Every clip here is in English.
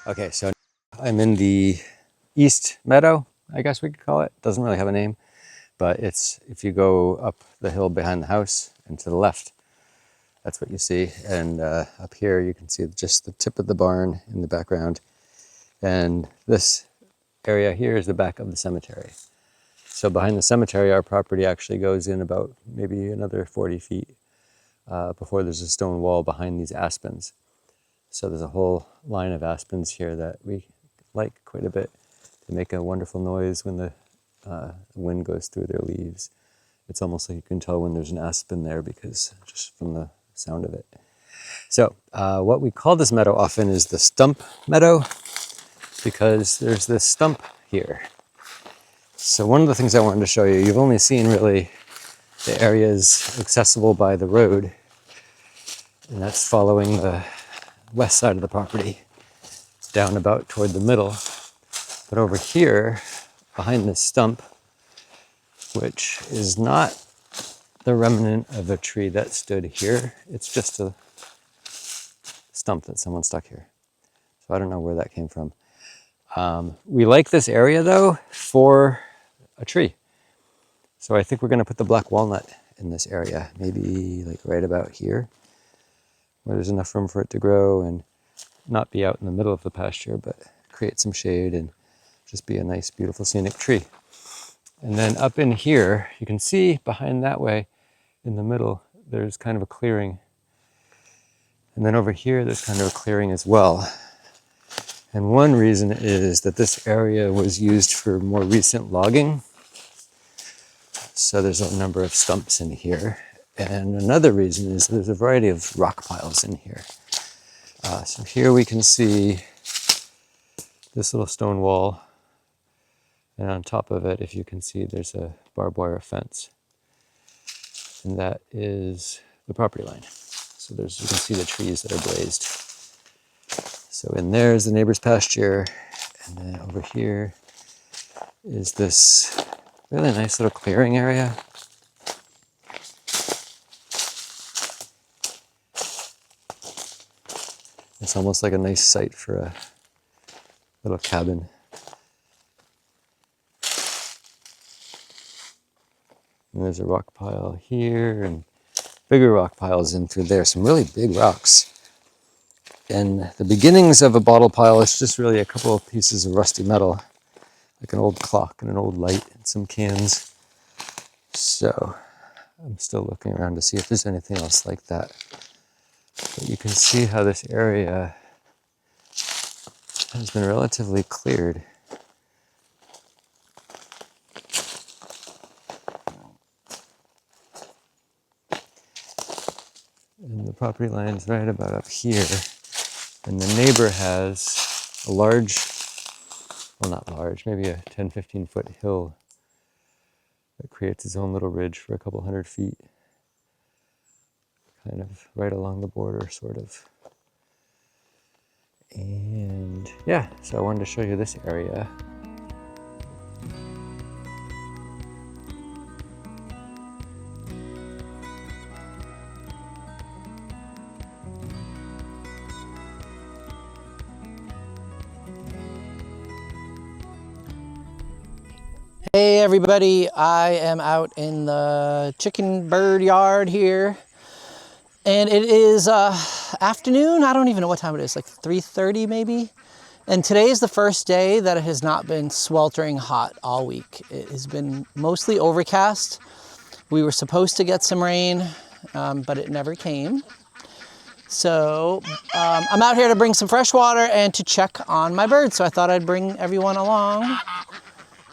Okay, so I'm in the East Meadow, I guess we could call it. Doesn't really have a name, but it's if you go up the hill behind the house and to the left, that's what you see. And up here you can see just the tip of the barn in the background. And this area here is the back of the cemetery. So behind the cemetery, our property actually goes in about maybe another 40 feet before there's a stone wall behind these aspens. So there's a whole line of aspens here that we like quite a bit. They make a wonderful noise when the wind goes through their leaves. It's almost like you can tell when there's an aspen there because just from the sound of it. So what we call this meadow often is the stump meadow because there's this stump here. So one of the things I wanted to show you, you've only seen really the areas accessible by the road, and that's following the west side of the property down about toward the middle. But over here, behind this stump, which is not the remnant of a tree that stood here, it's just a stump that someone stuck here. So I don't know where that came from. We like this area though for a tree. So I think we're going to put the black walnut in this area, maybe like right about here, where there's enough room for it to grow and not be out in the middle of the pasture, but create some shade and just be a nice, beautiful scenic tree. And then up in here, you can see behind that way in the middle, there's kind of a clearing. And then over here, there's kind of a clearing as well. And one reason is that this area was used for more recent logging. So there's a number of stumps in here. And another reason is there's a variety of rock piles in here. So here we can see this little stone wall. And on top of it, if you can see, there's a barbed wire fence. And that is the property line. So you can see the trees that are blazed. So in there is the neighbor's pasture. And then over here is this really nice little clearing area. It's almost like a nice site for a little cabin. And there's a rock pile here and bigger rock piles in through there, some really big rocks. And the beginnings of a bottle pile is just really a couple of pieces of rusty metal, like an old clock and an old light and some cans. So I'm still looking around to see if there's anything else like that. But you can see how this area has been relatively cleared. And the property line's right about up here. And the neighbor has a large, well not large, maybe a 10-15 foot hill that creates its own little ridge for a couple 100 feet. Kind of right along the border, sort of. And yeah, so I wanted to show you this area. Hey everybody, I am out in the chicken bird yard here. And it is afternoon, I don't even know what time it is, like 3:30 maybe. And today is the first day that it has not been sweltering hot all week. It has been mostly overcast. We were supposed to get some rain, but it never came. So I'm out here to bring some fresh water and to check on my birds. So I thought I'd bring everyone along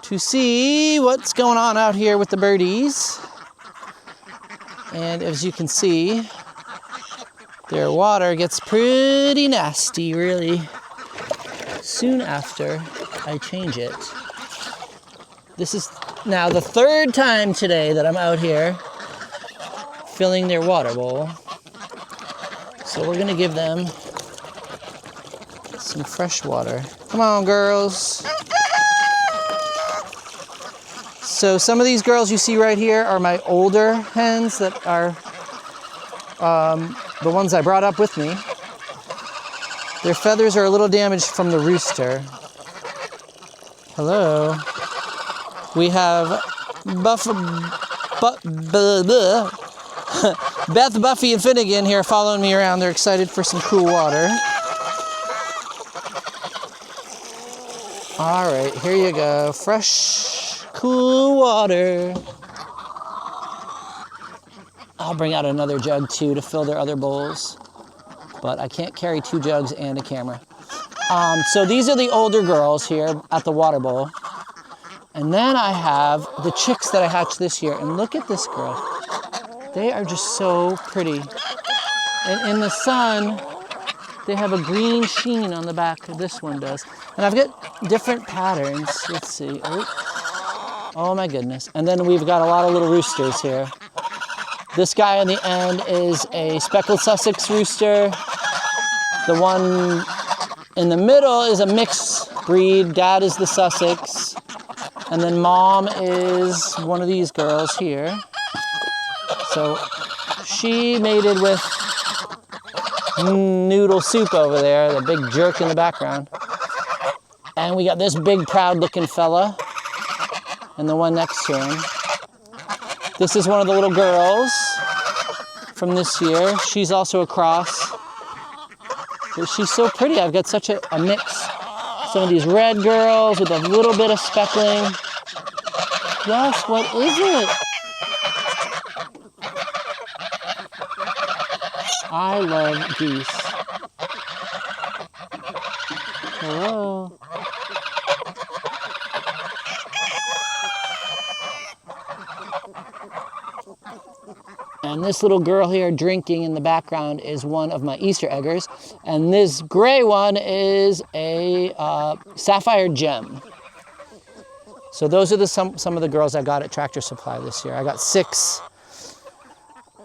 to see what's going on out here with the birdies. And as you can see, their water gets pretty nasty really soon after I change it. This is now the third time today that I'm out here filling their water bowl. So we're gonna give them some fresh water. Come on, girls. So some of these girls you see right here are my older hens that are the ones I brought up with me. Their feathers are a little damaged from the rooster. Hello. We have Beth, Buffy, and Finnegan here following me around. They're excited for some cool water. All right, here you go. Fresh, cool water. I'll bring out another jug too to fill their other bowls, but I can't carry 2 jugs and a camera. So these are the older girls here at the water bowl. And then I have the chicks that I hatched this year. And look at this girl. They are just so pretty. And in the sun, they have a green sheen on the back. This one does. And I've got different patterns. Let's see. Oh my goodness. And then we've got a lot of little roosters here. This guy on the end is a speckled Sussex rooster. The one in the middle is a mixed breed. Dad is the Sussex. And then mom is one of these girls here. So she mated with Noodle Soup over there, the big jerk in the background. And we got this big proud looking fella and the one next to him. This is one of the little girls from this year. She's also a cross. But she's so pretty. I've got such a mix. Some of these red girls with a little bit of speckling. Yes, what is it? I love geese. Hello. And this little girl here drinking in the background is one of my Easter eggers. And this gray one is a sapphire gem. So those are some of the girls I got at Tractor Supply this year. I got 6,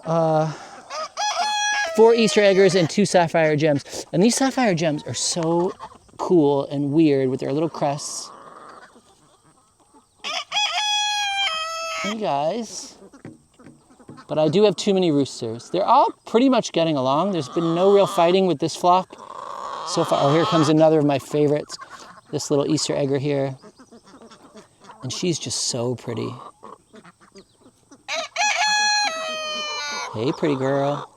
4 Easter eggers and 2 sapphire gems. And these sapphire gems are so cool and weird with their little crests. Hey guys. But I do have too many roosters. They're all pretty much getting along. There's been no real fighting with this flock so far. Oh, here comes another of my favorites. This little Easter egger here. And she's just so pretty. Hey, pretty girl.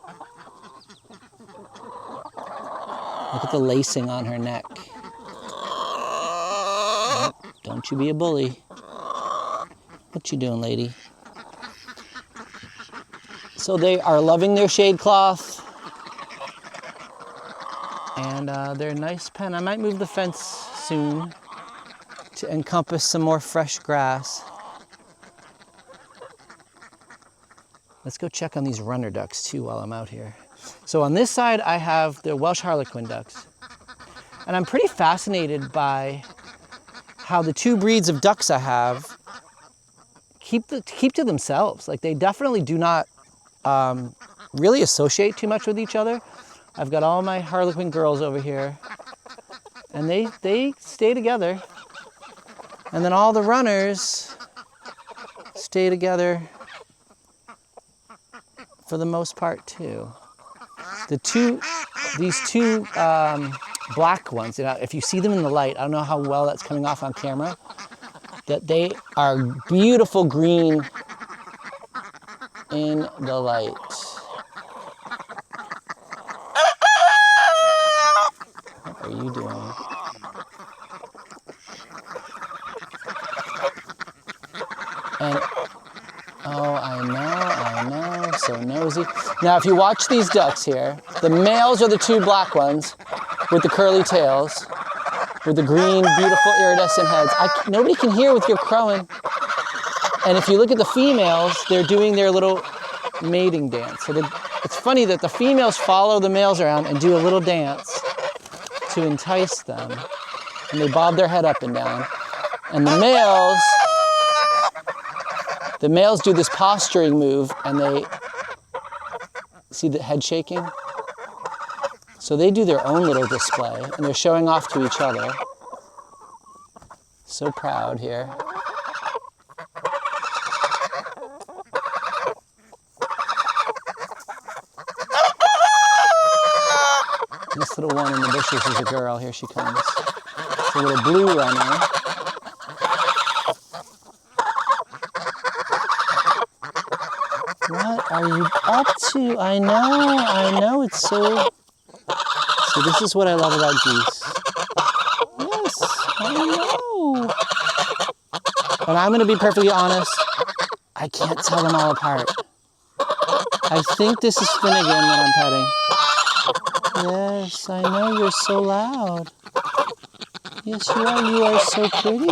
Look at the lacing on her neck. Oh, don't you be a bully. What you doing, lady? So they are loving their shade cloth. And they're a nice pen. I might move the fence soon to encompass some more fresh grass. Let's go check on these runner ducks too while I'm out here. So on this side, I have the Welsh Harlequin ducks. And I'm pretty fascinated by how the 2 breeds of ducks I have keep to themselves. Like they definitely do not really associate too much with each other. I've got all my Harlequin girls over here and they stay together. And then all the runners stay together for the most part too. These two black ones, you know, if you see them in the light, I don't know how well that's coming off on camera, that they are beautiful green in the light. What are you doing? And, oh, I know, so nosy. Now, if you watch these ducks here, the males are the 2 black ones with the curly tails, with the green, beautiful iridescent heads. Nobody can hear with your crowing. And if you look at the females, they're doing their little mating dance. So it's funny that the females follow the males around and do a little dance to entice them. And they bob their head up and down. And the males do this posturing move, and they see the head shaking. So they do their own little display, and they're showing off to each other. So proud here. This little one in the bushes is a girl. Here she comes. It's a little blue runner. What are you up to? I know, it's so... See, this is what I love about geese. Yes, I know. And I'm gonna be perfectly honest, I can't tell them all apart. I think this is Finnegan that I'm petting. Yes, I know, you're so loud. Yes, you are. You are so pretty.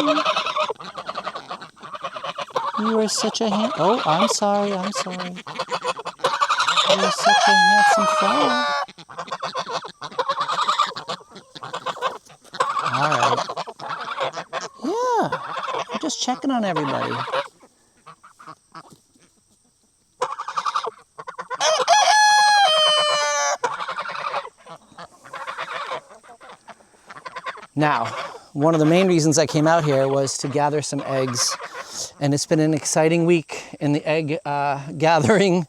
You are such a Oh, I'm sorry. You are such a handsome flower. All right. Yeah, I'm just checking on everybody. Now, one of the main reasons I came out here was to gather some eggs, and it's been an exciting week in the egg gathering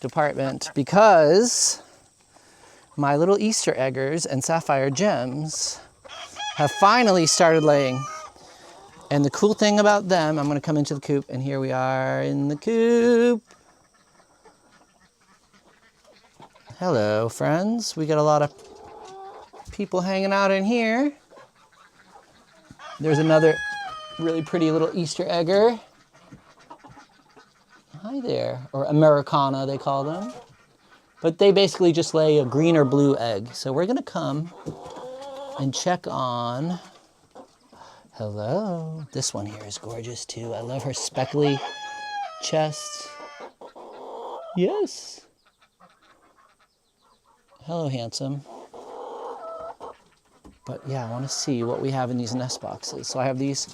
department because my little Easter eggers and sapphire gems have finally started laying. And the cool thing about them, I'm gonna come into the coop, and here we are in the coop. Hello, friends. We got a lot of people hanging out in here. There's another really pretty little Easter egger. Hi there, or Americana they call them. But they basically just lay a green or blue egg. So we're gonna come and check on, hello. This one here is gorgeous too. I love her speckly chest. Yes. Hello, handsome. But yeah, I want to see what we have in these nest boxes. So I have these.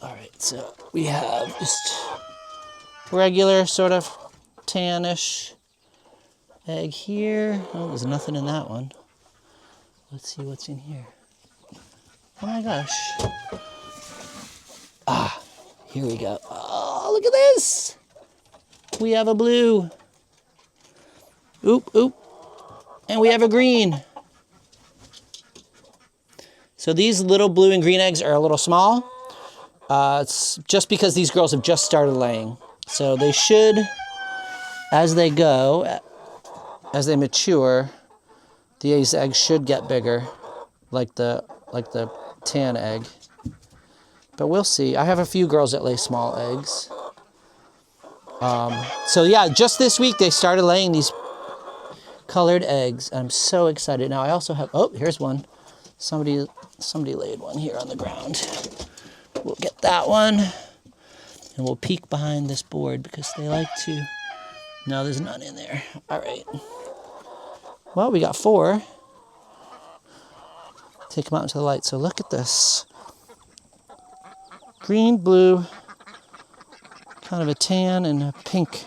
All right, so we have just regular sort of tannish egg here. Oh, there's nothing in that one. Let's see what's in here. Oh my gosh. Ah, here we go. Oh, look at this. We have a blue. Oop, oop. And we have a green. So these little blue and green eggs are a little small. It's just because these girls have just started laying. So they should, as they go, as they mature, these eggs should get bigger, like the tan egg. But we'll see. I have a few girls that lay small eggs. So yeah, just this week they started laying these colored eggs. I'm so excited. Now I also have, oh, here's one. Somebody laid one here on the ground. We'll get that one, and we'll peek behind this board because they like to. No, there's none in there. All right. Well, we got 4. Take them out into the light. So look at this. Green, blue, kind of a tan, and a pink.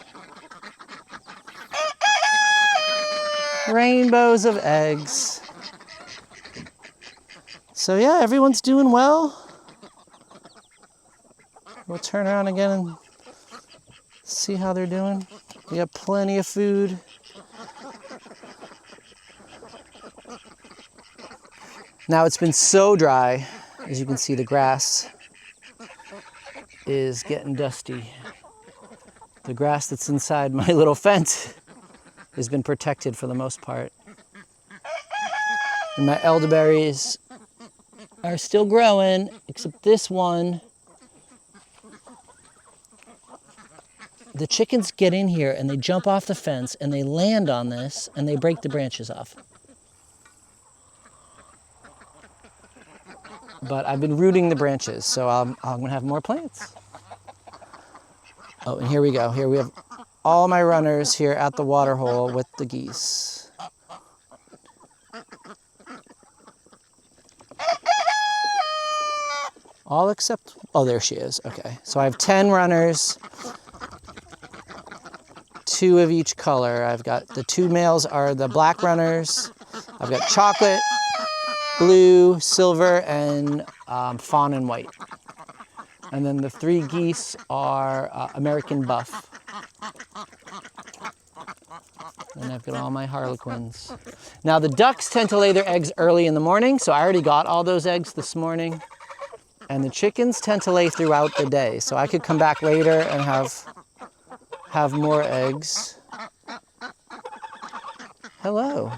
Rainbows of eggs. So yeah, everyone's doing well. We'll turn around again and see how they're doing. We got plenty of food. Now it's been so dry, as you can see, the grass is getting dusty. The grass that's inside my little fence has been protected for the most part. And my elderberries are still growing, except this one. The chickens get in here and they jump off the fence and they land on this and they break the branches off. But I've been rooting the branches, so I'm gonna have more plants. Oh, and here we go. Here we have all my runners here at the water hole with the geese. All except, oh, there she is. Okay, so I have 10 runners, 2 of each color. I've got the 2 males are the black runners. I've got chocolate, blue, silver, and fawn and white. And then the 3 geese are American buff. And I've got all my harlequins. Now the ducks tend to lay their eggs early in the morning, so I already got all those eggs this morning. And the chickens tend to lay throughout the day, so I could come back later and have more eggs. Hello.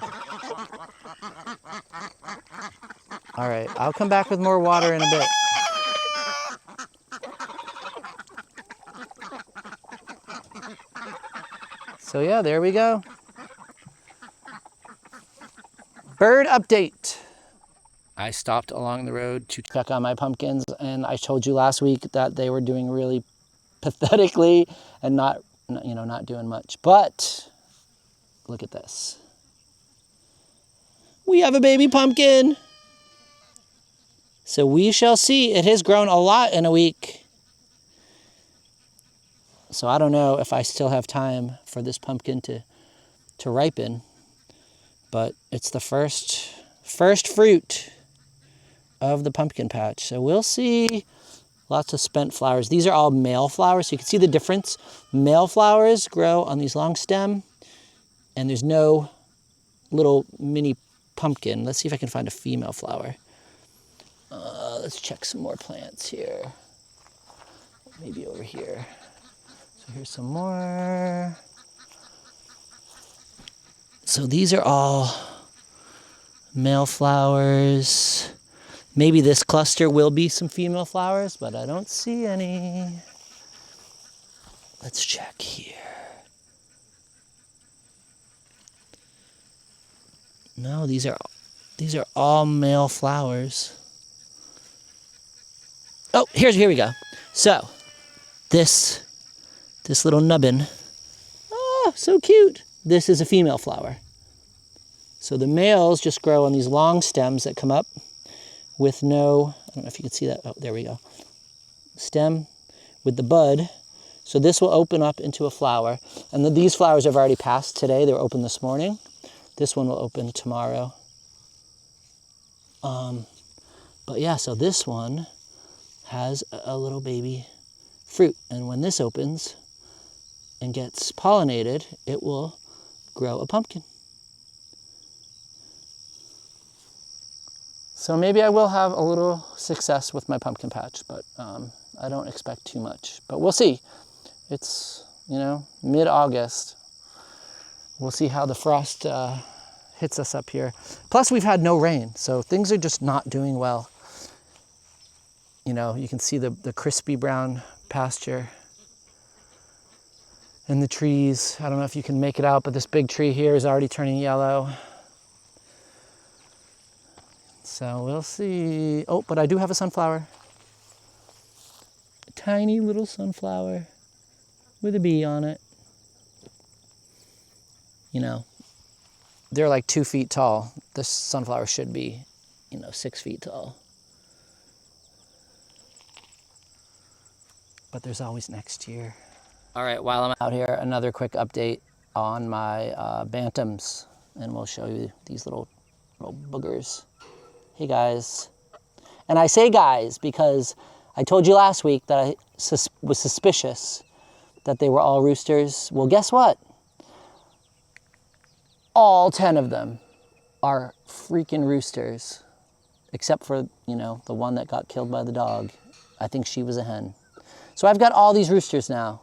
All right, I'll come back with more water in a bit. So yeah, there we go. Bird update. I stopped along the road to check on my pumpkins, and I told you last week that they were doing really pathetically and not doing much. But look at this. We have a baby pumpkin. So we shall see. It has grown a lot in a week. So I don't know if I still have time for this pumpkin to ripen, but it's the first fruit of the pumpkin patch. So we'll see. Lots of spent flowers. These are all male flowers, so you can see the difference. Male flowers grow on these long stem, and there's no little mini pumpkin. Let's see if I can find a female flower. Let's check some more plants here. Maybe over here. So here's some more. So these are all male flowers. Maybe this cluster will be some female flowers, but I don't see any. Let's check here. No, these are all male flowers. Oh, here we go. So, this little nubbin. Oh, so cute. This is a female flower. So the males just grow on these long stems that come up with no, I don't know if you can see that. Oh, there we go. Stem with the bud. So this will open up into a flower. And these flowers have already passed today. They were open this morning. This one will open tomorrow. But yeah, so this one has a little baby fruit. And when this opens and gets pollinated, it will grow a pumpkin. So maybe I will have a little success with my pumpkin patch, but I don't expect too much. But we'll see. It's, mid-August. We'll see how the frost hits us up here. Plus, we've had no rain, so things are just not doing well. You can see the crispy brown pasture and the trees. I don't know if you can make it out, but this big tree here is already turning yellow. So we'll see. Oh, but I do have a sunflower. A tiny little sunflower with a bee on it. They're like 2 feet tall. This sunflower should be, 6 feet tall. But there's always next year. All right, while I'm out here, another quick update on my bantams. And we'll show you these little boogers. Hey guys. And I say guys because I told you last week that I was suspicious that they were all roosters. Well, guess what? All 10 of them are freaking roosters, except for, the one that got killed by the dog. I think she was a hen. So I've got all these roosters now.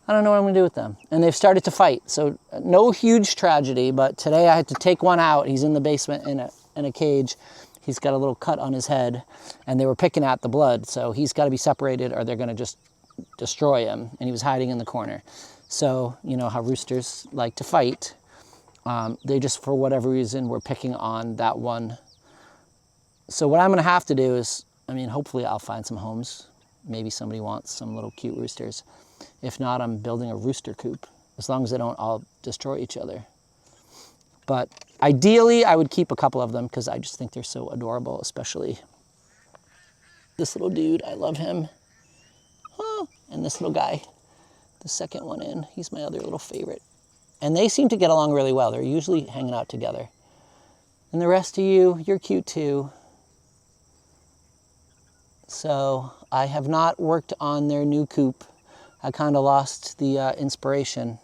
I don't know what I'm gonna do with them. And they've started to fight. So no huge tragedy, but today I had to take one out. He's in the basement in a cage. He's got a little cut on his head, and they were picking at the blood. So he's gotta be separated or they're gonna just destroy him. And he was hiding in the corner. So, how roosters like to fight. They just, for whatever reason, were picking on that one. So what I'm gonna have to do is, hopefully I'll find some homes. Maybe somebody wants some little cute roosters. If not, I'm building a rooster coop, as long as they don't all destroy each other. But ideally, I would keep a couple of them because I just think they're so adorable, especially this little dude. I love him. Oh, and this little guy, the second one in, he's my other little favorite. And they seem to get along really well. They're usually hanging out together. And the rest of you, you're cute too. So I have not worked on their new coop. I kind of lost the inspiration.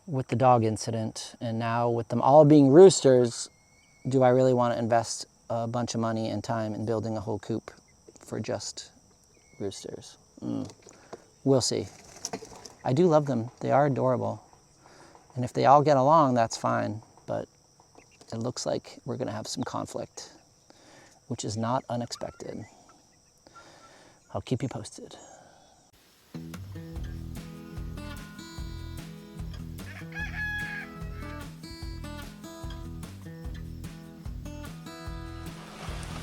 with the dog incident, and now with them all being roosters, do I really want to invest a bunch of money and time in building a whole coop for just roosters? We'll see. I do love them. They are adorable. And if they all get along, that's fine. But it looks like we're going to have some conflict, which is not unexpected. I'll keep you posted.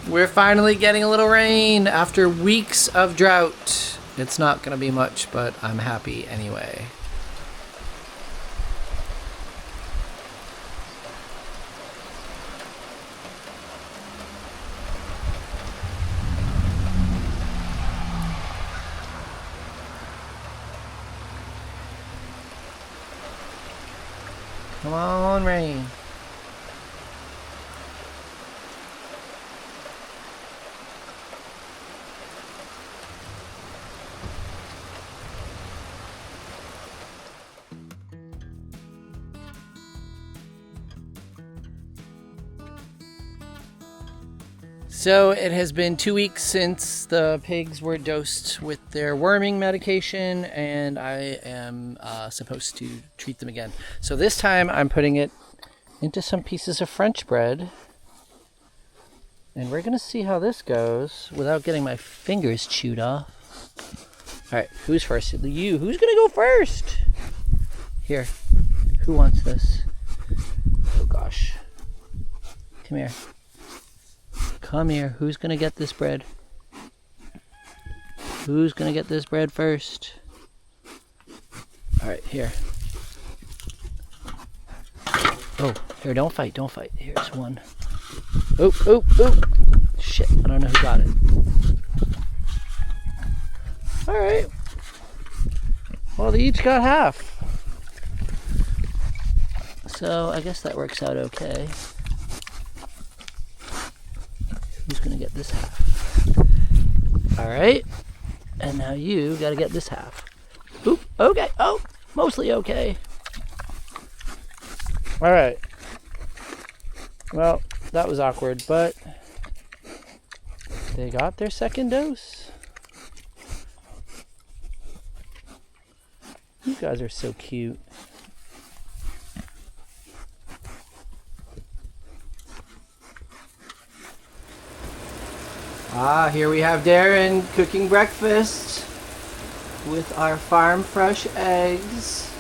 We're finally getting a little rain after weeks of drought. It's not going to be much, but I'm happy anyway. Come on, rain. So it has been 2 weeks since the pigs were dosed with their worming medication, and I am supposed to treat them again. So this time I'm putting it into some pieces of French bread, and we're gonna see how this goes without getting my fingers chewed off. All right, who's first? You. Who's gonna go first? Here. Who wants this? Oh gosh. Come here. Come here. Who's going to get this bread? Who's going to get this bread first? All right, here. Oh, here, don't fight, don't fight. Here's one. Oh, oh, oh. Shit, I don't know who got it. All right. Well, they each got half. So I guess that works out okay. Who's gonna get this half? All right, and now you gotta get this half. Oop, okay, oh, mostly okay. All right, well, that was awkward, but they got their second dose. You guys are so cute. Ah, here we have Darren cooking breakfast with our farm fresh eggs.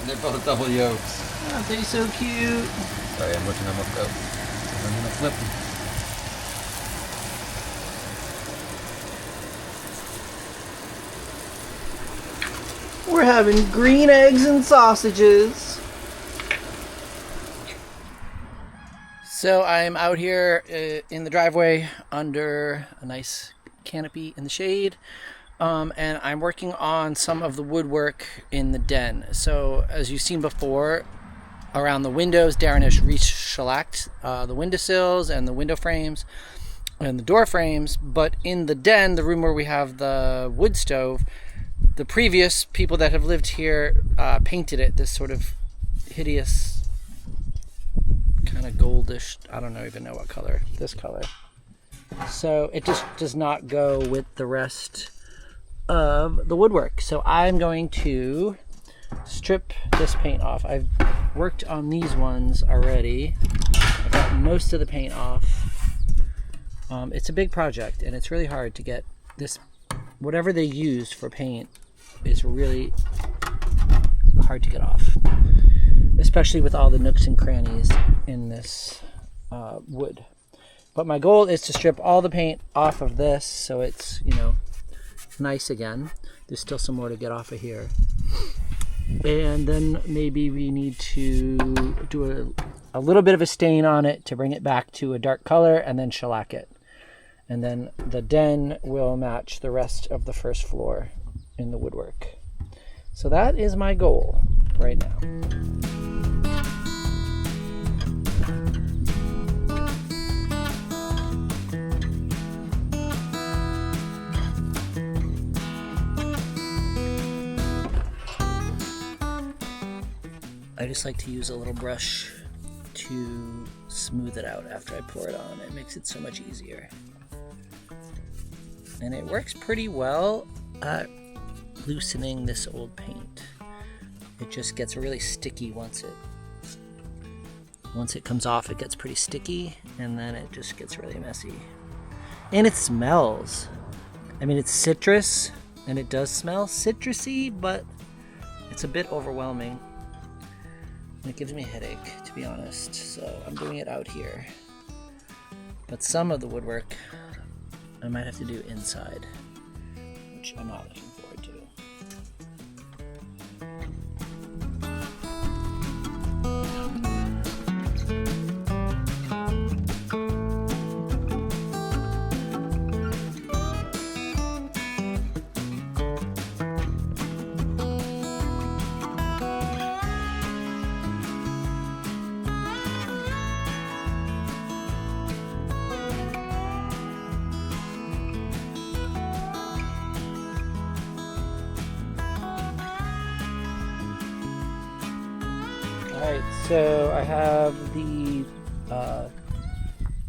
And they're both double yolks. Aren't they so cute? Sorry, I'm looking them up though. I'm gonna flip them. We're having green eggs and sausages. So I'm out here in the driveway under a nice canopy in the shade, and I'm working on some of the woodwork in the den. So as you've seen before, around the windows, Darren has re-shellacked the windowsills and the window frames and the door frames, but in the den, the room where we have the wood stove, the previous people that have lived here painted it this sort of hideous kind of goldish, I don't even know what color, this color. So it just does not go with the rest of the woodwork. So I'm going to strip this paint off. I've worked on these ones already. I got most of the paint off. It's a big project and it's really hard to get this, whatever they used for paint is really hard to get off, especially with all the nooks and crannies in this wood. But my goal is to strip all the paint off of this so it's, you know, nice again. There's still some more to get off of here. And then maybe we need to do a little bit of a stain on it to bring it back to a dark color and then shellac it. And then the den will match the rest of the first floor in the woodwork. So that is my goal right now. I just like to use a little brush to smooth it out after I pour it on. It makes it so much easier. And it works pretty well at loosening this old paint. It just gets really sticky once it comes off. It gets pretty sticky, and then it just gets really messy. And it smells. I mean, it's citrus, and it does smell citrusy, but it's a bit overwhelming. And it gives me a headache, to be honest. So I'm doing it out here. But some of the woodwork I might have to do inside, which I'm not looking forward to. Alright, so I have the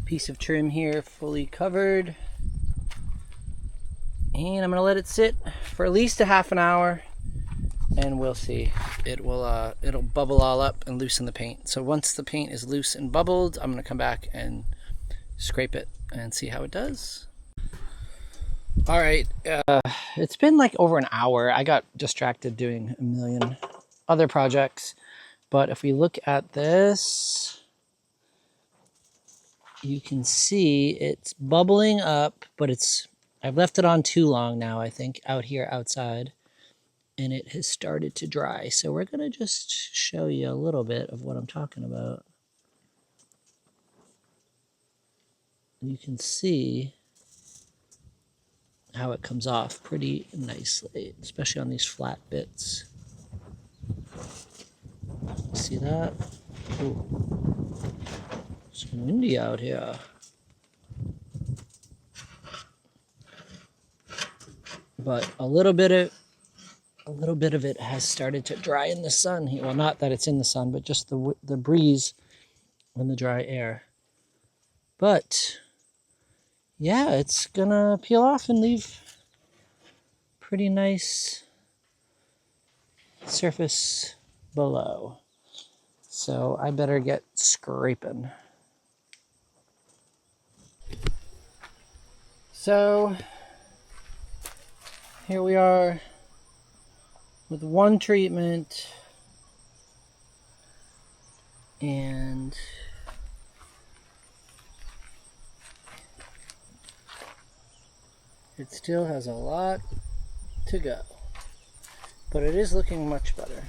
piece of trim here fully covered, and I'm going to let it sit for at least a half an hour, and we'll see. It'll bubble all up and loosen the paint. So once the paint is loose and bubbled, I'm going to come back and scrape it and see how it does. Alright, it's been like over an hour. I got distracted doing a million other projects. But if we look at this, you can see it's bubbling up, but I've left it on too long now, I think, out here outside, and it has started to dry. So we're going to just show you a little bit of what I'm talking about. You can see how it comes off pretty nicely, especially on these flat bits. See that? Ooh. It's windy out here. But a little bit of it has started to dry in the sun here. Well, not that it's in the sun, but just the breeze and the dry air. But yeah, it's gonna peel off and leave pretty nice surface below. So I better get scraping. So here we are with one treatment, and it still has a lot to go, but it is looking much better.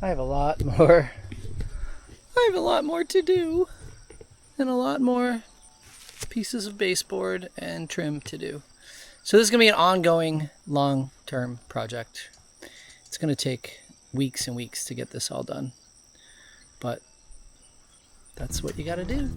I have a lot more to do, and a lot more pieces of baseboard and trim to do. So this is going to be an ongoing, long-term project. It's going to take weeks and weeks to get this all done, but that's what you got to do.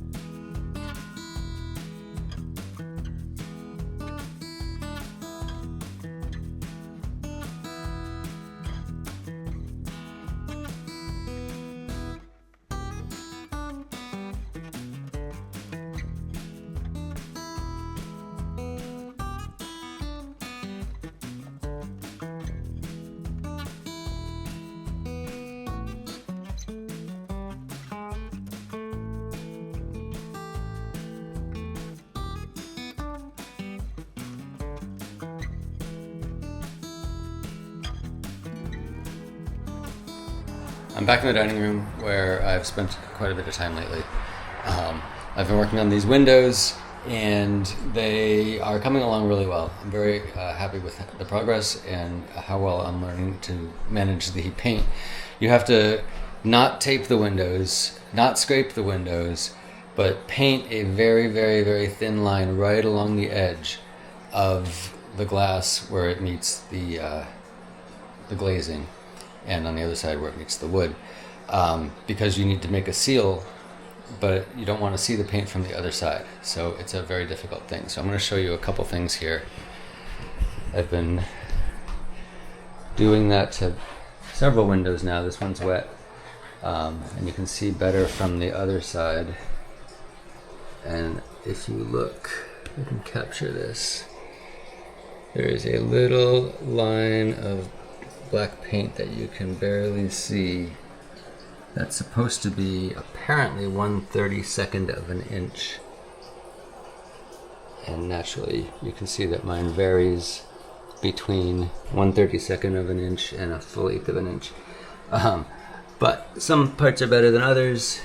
I'm back in the dining room where I've spent quite a bit of time lately. I've been working on these windows, and they are coming along really well. I'm very happy with the progress and how well I'm learning to manage the paint. You have to not tape the windows, not scrape the windows, but paint a very, very, very thin line right along the edge of the glass where it meets the glazing, and on the other side where it meets the wood, because you need to make a seal, but you don't want to see the paint from the other side. So it's a very difficult thing. So I'm going to show you a couple things here I've been doing that to several windows now. This one's wet, and you can see better from the other side. And if you look, I can capture this. There is a little line of black paint that you can barely see. That's supposed to be apparently 1/32 of an inch. And naturally, you can see that mine varies between 1/32 of an inch and a full 1/8 of an inch. But some parts are better than others.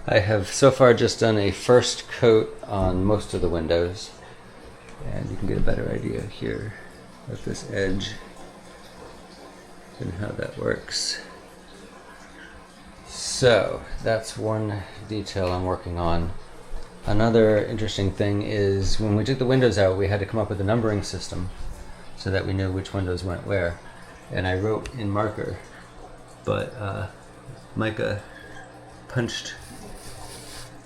I have so far just done a first coat on most of the windows. And you can get a better idea here of this edge and how that works. So that's one detail I'm working on. Another interesting thing is when we took the windows out, we had to come up with a numbering system so that we knew which windows went where. And I wrote in marker, but Micah punched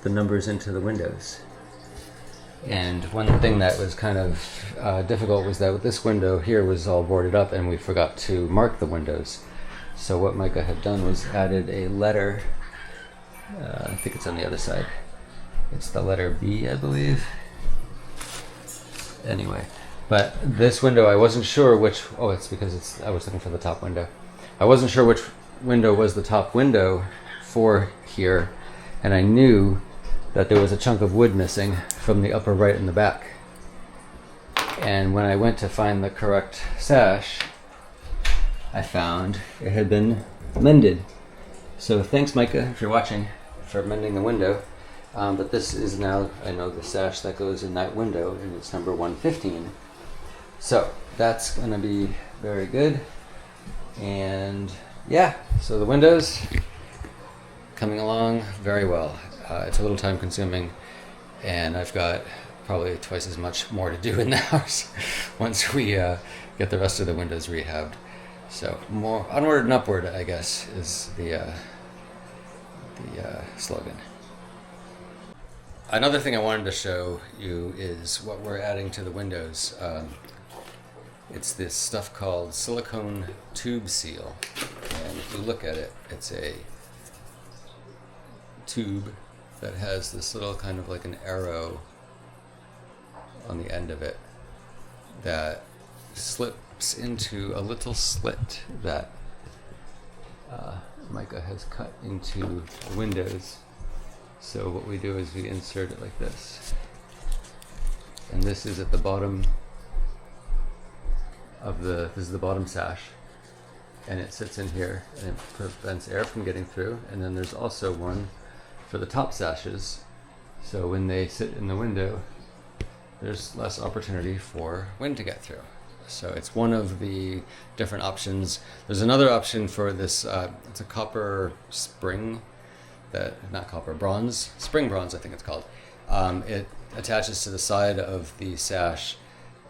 the numbers into the windows. And one thing that was kind of difficult was that this window here was all boarded up and we forgot to mark the windows. So what Micah had done was added a letter, I think it's on the other side. It's the letter B, I believe. Anyway, but this window I wasn't sure which, it's because I was looking for the top window. I wasn't sure which window was the top window for here, and I knew that there was a chunk of wood missing from the upper right and the back. And when I went to find the correct sash, I found it had been mended. So thanks, Micah, if you're watching, for mending the window. But this is now, I know, the sash that goes in that window, and it's number 115. So that's gonna be very good. And yeah, so the windows coming along very well. It's a little time consuming, and I've got probably twice as much more to do in the house once we get the rest of the windows rehabbed. So more onward and upward, I guess, is the slogan. Another thing I wanted to show you is what we're adding to the windows. It's this stuff called silicone tube seal, and if you look at it, it's a tube that has this little kind of like an arrow on the end of it that slips into a little slit that Micah has cut into the windows. So what we do is we insert it like this, and this is at the bottom of this is the bottom sash, and it sits in here and it prevents air from getting through. And then there's also one for the top sashes, so when they sit in the window, there's less opportunity for wind to get through. So it's one of the different options. There's another option for this, it's a copper spring, spring bronze I think it's called. It attaches to the side of the sash,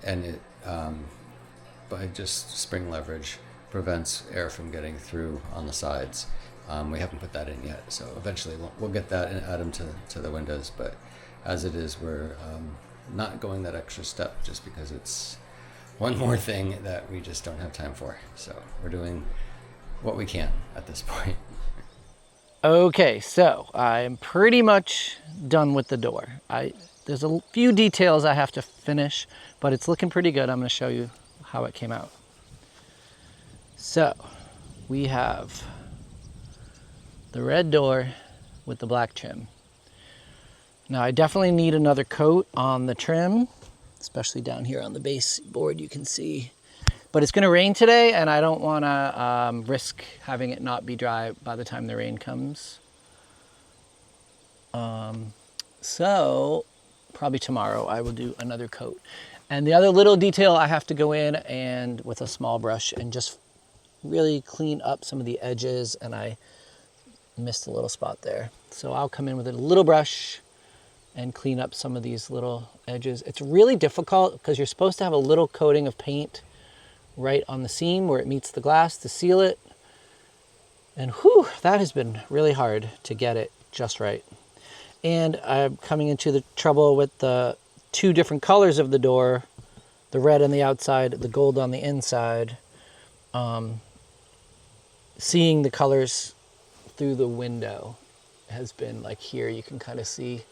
and it, by just spring leverage, prevents air from getting through on the sides. We haven't put that in yet, so eventually we'll get that and add them to the windows. But as it is, we're not going that extra step just because it's one more thing that we just don't have time for. So we're doing what we can at this point. Okay, so I'm pretty much done with the door. There's a few details I have to finish, but it's looking pretty good. I'm going to show you how it came out. So we have the red door with the black trim. Now I definitely need another coat on the trim, especially down here on the baseboard you can see. But it's gonna rain today, and I don't wanna risk having it not be dry by the time the rain comes. So probably tomorrow I will do another coat. And the other little detail, I have to go in and with a small brush and just really clean up some of the edges, and I missed a little spot there. So I'll come in with a little brush and clean up some of these little edges. It's really difficult because you're supposed to have a little coating of paint right on the seam where it meets the glass to seal it. And whew, that has been really hard to get it just right. And I'm coming into the trouble with the two different colors of the door, the red on the outside, the gold on the inside. seeing the colors through the window has been like, here you can kind of see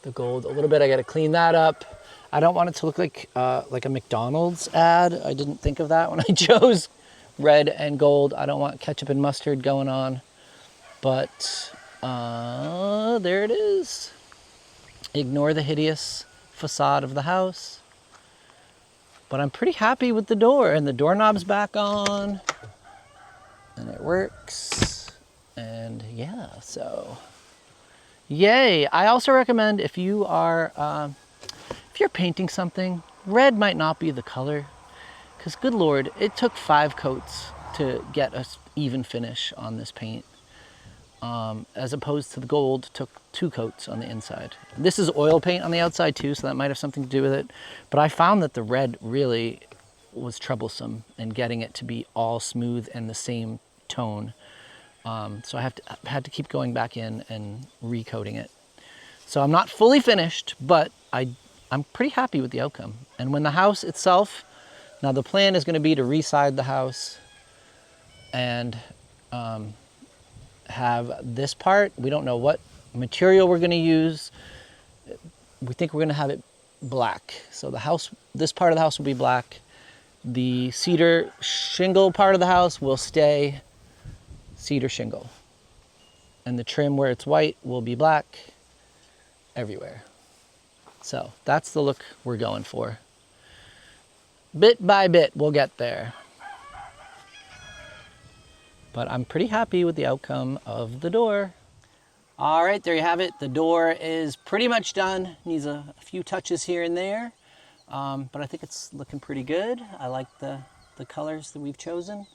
the gold a little bit. I got to clean that up. I don't want it to look like a McDonald's ad. I didn't think of that when I chose red and gold. I don't want ketchup and mustard going on, but there it is. Ignore the hideous facade of the house, but I'm pretty happy with the door, and the doorknob's back on and it works, and yeah, so yay. I also recommend if you're painting something, red might not be the color, because good Lord, it took 5 coats to get an even finish on this paint, as opposed to the gold took 2 coats on the inside. This is oil paint on the outside too, so that might have something to do with it. But I found that the red really was troublesome in getting it to be all smooth and the same tone. So I had to keep going back in and recoating it. So I'm not fully finished, but I'm pretty happy with the outcome. And when the house itself, now the plan is going to be to reside the house and have this part. We don't know what material we're going to use. We think we're going to have it black. So the house, this part of the house will be black. The cedar shingle part of the house will stay cedar shingle. And the trim where it's white will be black everywhere. So that's the look we're going for. Bit by bit, we'll get there. But I'm pretty happy with the outcome of the door. All right, there you have it. The door is pretty much done. Needs a few touches here and there, but I think it's looking pretty good. I like the colors that we've chosen.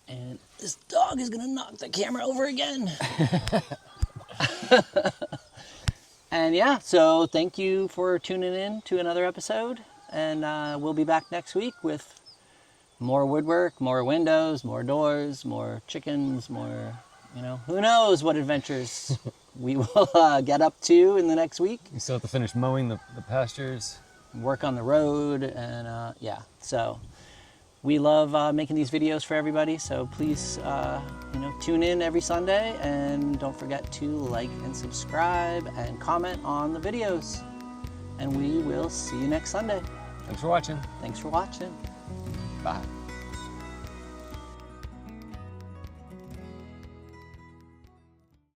And this dog is gonna knock the camera over again. And yeah, so thank you for tuning in to another episode. And we'll be back next week with more woodwork, more windows, more doors, more chickens, more, who knows what adventures we will get up to in the next week. You still have to finish mowing the pastures. Work on the road, and yeah. So we love making these videos for everybody. So please, tune in every Sunday, and don't forget to like and subscribe and comment on the videos. And we will see you next Sunday. Thanks for watching. Thanks for watching. Bye.